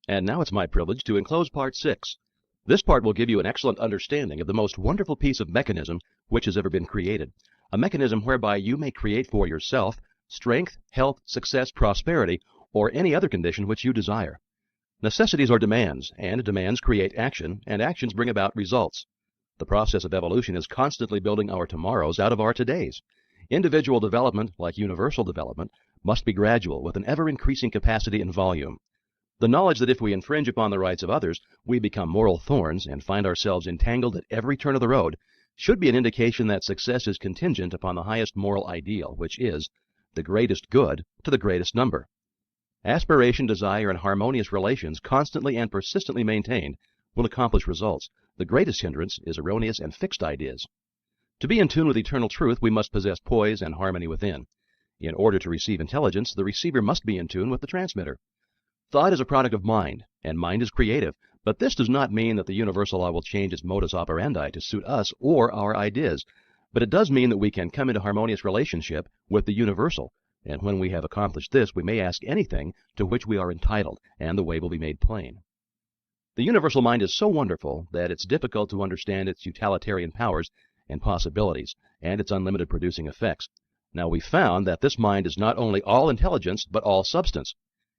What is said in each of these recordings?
And now it's my privilege to enclose part 6. This part will give you an excellent understanding of the most wonderful piece of mechanism which has ever been created. A mechanism whereby you may create for yourself strength, health, success, prosperity, or any other condition which you desire. Necessities are demands, and demands create action, and actions bring about results. The process of evolution is constantly building our tomorrows out of our todays. Individual development, like universal development, must be gradual with an ever-increasing capacity and volume. The knowledge that if we infringe upon the rights of others, we become moral thorns and find ourselves entangled at every turn of the road, should be an indication that success is contingent upon the highest moral ideal, which is the greatest good to the greatest number. Aspiration, desire, and harmonious relations constantly and persistently maintained will accomplish results. The greatest hindrance is erroneous and fixed ideas. To be in tune with eternal truth, we must possess poise and harmony within. In order to receive intelligence, the receiver must be in tune with the transmitter. Thought is a product of mind, and mind is creative, but this does not mean that the universal law will change its modus operandi to suit us or our ideas, but it does mean that we can come into harmonious relationship with the universal, and when we have accomplished this, we may ask anything to which we are entitled, and the way will be made plain. The universal mind is so wonderful that it's difficult to understand its utilitarian powers and possibilities, and its unlimited producing effects. Now we found that this mind is not only all intelligence, but all substance.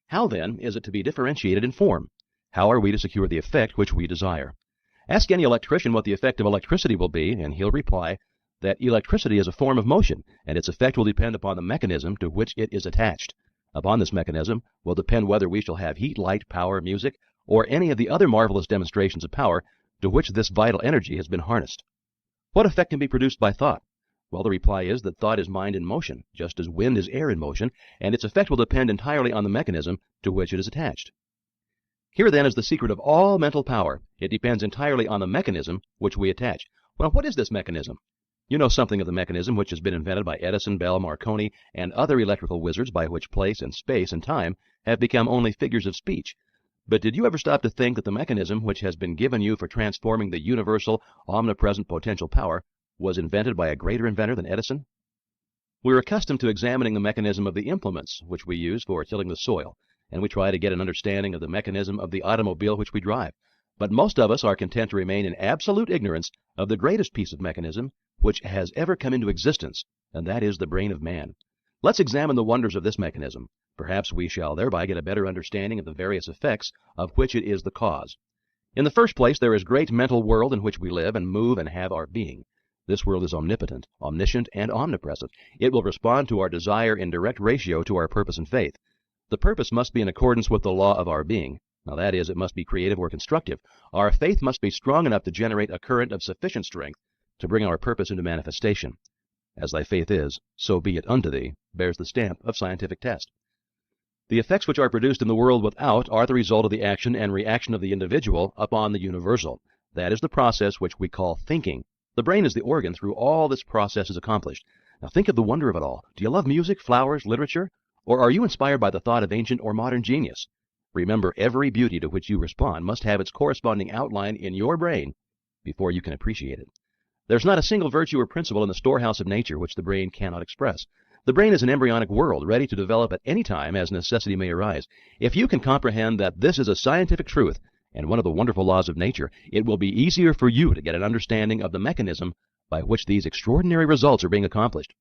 How, then, is it to be differentiated in form? How are we to secure the effect which we desire? Ask any electrician what the effect of electricity will be, and he'll reply that electricity is a form of motion, and its effect will depend upon the mechanism to which it is attached. Upon this mechanism will depend whether we shall have heat, light, power, music, or any of the other marvelous demonstrations of power to which this vital energy has been harnessed. What effect can be produced by thought? Well, the reply is that thought is mind in motion, just as wind is air in motion, and its effect will depend entirely on the mechanism to which it is attached. Here, then, is the secret of all mental power. It depends entirely on the mechanism which we attach. Well, what is this mechanism? You know something of the mechanism which has been invented by Edison, Bell, Marconi, and other electrical wizards, by which place and space and time have become only figures of speech. But did you ever stop to think that the mechanism which has been given you for transforming the universal, omnipresent potential power was invented by a greater inventor than Edison? We're accustomed to examining the mechanism of the implements which we use for tilling the soil, and we try to get an understanding of the mechanism of the automobile which we drive. But most of us are content to remain in absolute ignorance of the greatest piece of mechanism which has ever come into existence, and that is the brain of man. Let's examine the wonders of this mechanism. Perhaps we shall thereby get a better understanding of the various effects of which it is the cause. In the first place, there is great mental world in which we live and move and have our being. This world is omnipotent, omniscient, and omnipresent. It will respond to our desire in direct ratio to our purpose and faith. The purpose must be in accordance with the law of our being. Now that is, it must be creative or constructive. Our faith must be strong enough to generate a current of sufficient strength to bring our purpose into manifestation. As thy faith is, so be it unto thee, bears the stamp of scientific test. The effects which are produced in the world without are the result of the action and reaction of the individual upon the universal. That is the process which we call thinking. The brain is the organ through all this process is accomplished. Now think of the wonder of it all. Do you love music, flowers, literature? Or are you inspired by the thought of ancient or modern genius? Remember, every beauty to which you respond must have its corresponding outline in your brain before you can appreciate it. There's not a single virtue or principle in the storehouse of nature which the brain cannot express. The brain is an embryonic world, ready to develop at any time as necessity may arise. If you can comprehend that this is a scientific truth, and one of the wonderful laws of nature, it will be easier for you to get an understanding of the mechanism by which these extraordinary results are being accomplished.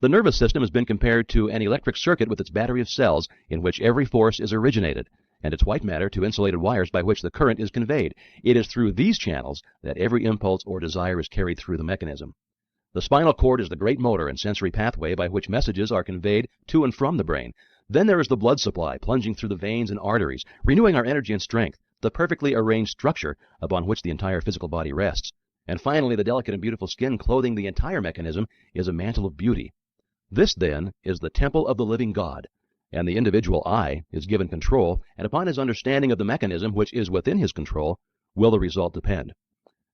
The nervous system has been compared to an electric circuit with its battery of cells in which every force is originated, and its white matter to insulated wires by which the current is conveyed. It is through these channels that every impulse or desire is carried through the mechanism. The spinal cord is the great motor and sensory pathway by which messages are conveyed to and from the brain. Then there is the blood supply plunging through the veins and arteries, renewing our energy and strength, the perfectly arranged structure upon which the entire physical body rests. And finally, the delicate and beautiful skin clothing the entire mechanism is a mantle of beauty. This, then, is the temple of the living God, and the individual I is given control, and upon his understanding of the mechanism which is within his control will the result depend.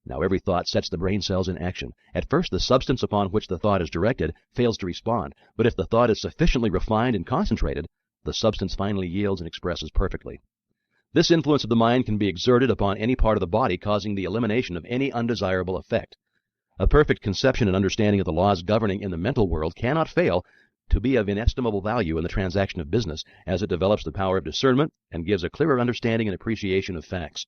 Now every thought sets the brain cells in action. At first, the substance upon which the thought is directed fails to respond, but if the thought is sufficiently refined and concentrated, the substance finally yields and expresses perfectly. This influence of the mind can be exerted upon any part of the body, causing the elimination of any undesirable effect. A perfect conception and understanding of the laws governing in the mental world cannot fail to be of inestimable value in the transaction of business as it develops the power of discernment and gives a clearer understanding and appreciation of facts.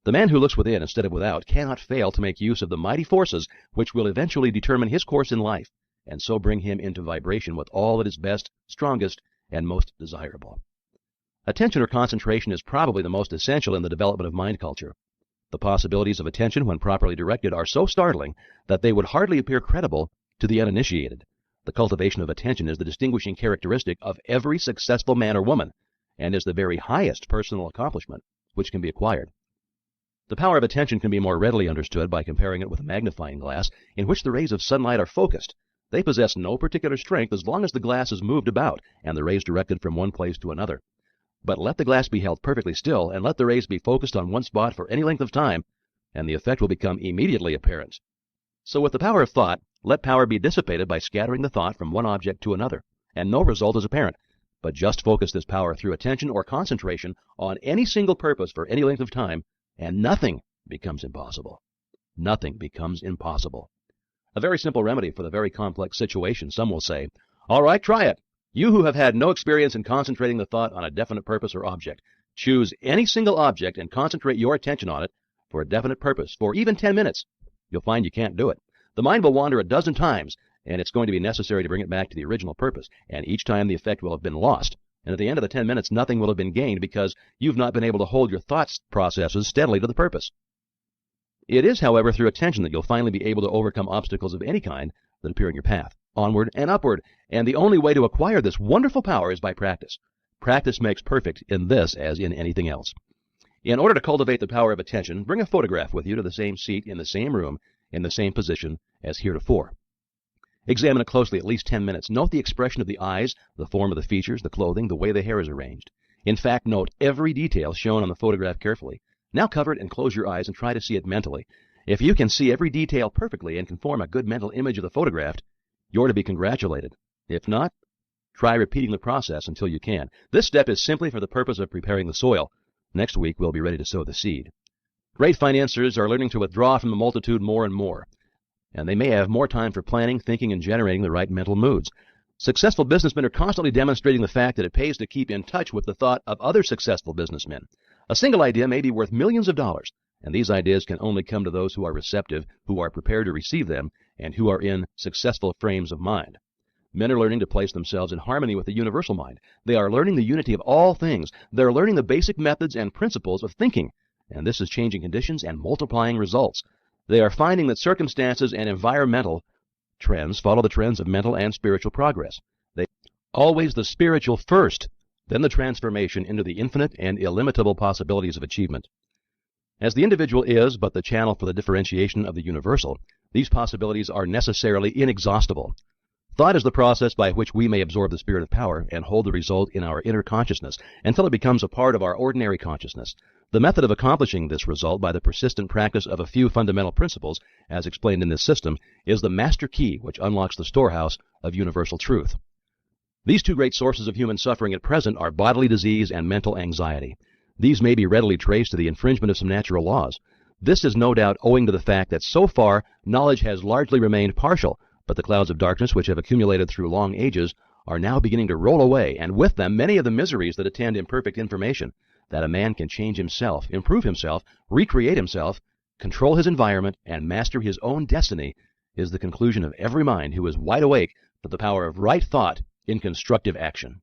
The man who looks within instead of without cannot fail to make use of the mighty forces which will eventually determine his course in life, and so bring him into vibration with all that is best, strongest, and most desirable. Attention or concentration is probably the most essential in the development of mind culture. The possibilities of attention when properly directed are so startling that they would hardly appear credible to the uninitiated. The cultivation of attention is the distinguishing characteristic of every successful man or woman, and is the very highest personal accomplishment which can be acquired. The power of attention can be more readily understood by comparing it with a magnifying glass in which the rays of sunlight are focused. They possess no particular strength as long as the glass is moved about and the rays directed from one place to another. But let the glass be held perfectly still and let the rays be focused on one spot for any length of time, and the effect will become immediately apparent. So with the power of thought, let power be dissipated by scattering the thought from one object to another, and no result is apparent. But just focus this power through attention or concentration on any single purpose for any length of time, and nothing becomes impossible. Nothing becomes impossible. A very simple remedy for the very complex situation, some will say. All right, try it. You who have had no experience in concentrating the thought on a definite purpose or object, choose any single object and concentrate your attention on it for a definite purpose for even 10 minutes. You'll find you can't do it. The mind will wander a dozen times, and it's going to be necessary to bring it back to the original purpose, and each time the effect will have been lost. And at the end of the 10 minutes, nothing will have been gained because you've not been able to hold your thought processes steadily to the purpose. It is, however, through attention that you'll finally be able to overcome obstacles of any kind that appear in your path, onward and upward. And the only way to acquire this wonderful power is by practice. Practice makes perfect in this as in anything else. In order to cultivate the power of attention, bring a photograph with you to the same seat in the same room in the same position as heretofore. Examine it closely at least 10 minutes. Note the expression of the eyes, the form of the features, the clothing, the way the hair is arranged. In fact, note every detail shown on the photograph carefully. Now cover it and close your eyes and try to see it mentally. If you can see every detail perfectly and can form a good mental image of the photographed, you're to be congratulated. If not, try repeating the process until you can. This step is simply for the purpose of preparing the soil. Next week, we'll be ready to sow the seed. Great financiers are learning to withdraw from the multitude more and more, and they may have more time for planning, thinking, and generating the right mental moods. Successful businessmen are constantly demonstrating the fact that it pays to keep in touch with the thought of other successful businessmen. A single idea may be worth millions of dollars, and these ideas can only come to those who are receptive, who are prepared to receive them, and who are in successful frames of mind. Men are learning to place themselves in harmony with the universal mind. They are learning the unity of all things. They're learning the basic methods and principles of thinking, and this is changing conditions and multiplying results. They are finding that circumstances and environmental trends follow the trends of mental and spiritual progress. They always the spiritual first, then the transformation into the infinite and illimitable possibilities of achievement. As the individual is but the channel for the differentiation of the universal, these possibilities are necessarily inexhaustible. Thought is the process by which we may absorb the spirit of power and hold the result in our inner consciousness until it becomes a part of our ordinary consciousness. The method of accomplishing this result by the persistent practice of a few fundamental principles, as explained in this system, is the master key which unlocks the storehouse of universal truth. These two great sources of human suffering at present are bodily disease and mental anxiety. These may be readily traced to the infringement of some natural laws. This is no doubt owing to the fact that so far knowledge has largely remained partial, but the clouds of darkness which have accumulated through long ages are now beginning to roll away, and with them many of the miseries that attend imperfect information. That a man can change himself, improve himself, recreate himself, control his environment, and master his own destiny is the conclusion of every mind who is wide awake to the power of right thought in constructive action.